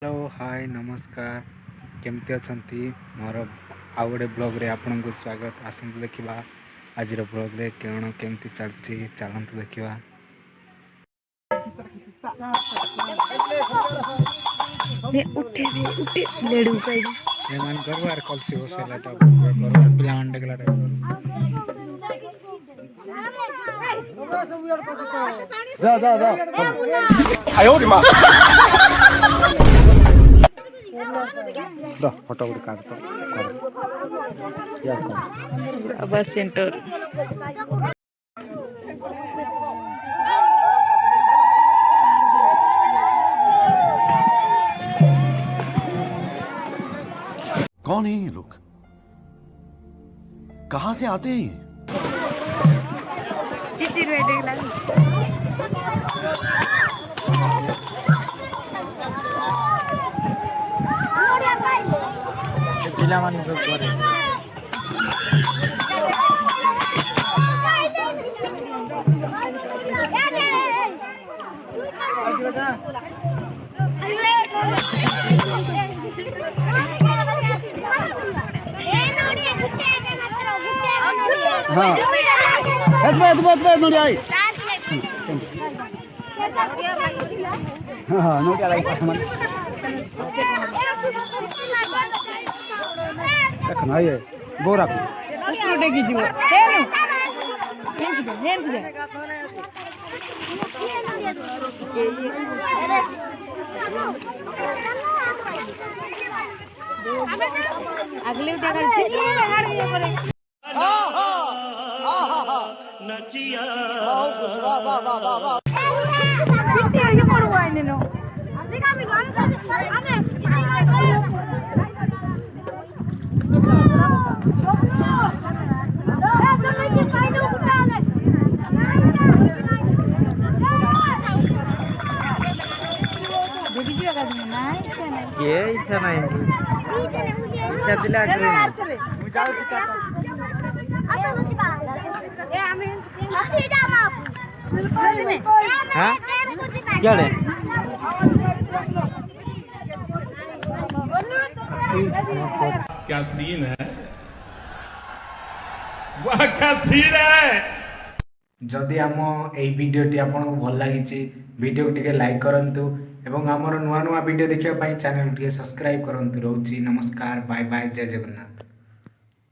Hello hi नमस्कार केमती अच्छी मोर आउ गोटे ब्लॉग रे आपन को स्वागत। आसतु देखा आज ब्लॉग रे कौन केमती चलती चलतु देखा। उठे उठे लेडू कई एमान करवार कलसी बसेलाटा करवार पिलान डेगलाटा जा जा जा आयो रे मां दा फटाफट काट तो यार कर बस सेंटर कौन है ये लोग? कहां से आते हैं ये? पिला मान सब करे हां एतबे नोडी आई हां नोडी आई पासमान देखना ये बोरा ऊपर डेगी जीव हेनु हेनु अगले उठा कर नचिया ये पड़वा इनेनो ये इच्छा नहीं इच्छा दिला हाँ क्या रे क्या सीन है वह क्या सीन है। जदि आम यही भिडटी आपको भल लगी भिडियो टी लाइक करूँ एवं आमर नुआ नुआ वीडियो देखा चैनल टी सब्सक्राइब करूँ। रोची नमस्कार बाय बाय जय जगन्नाथ।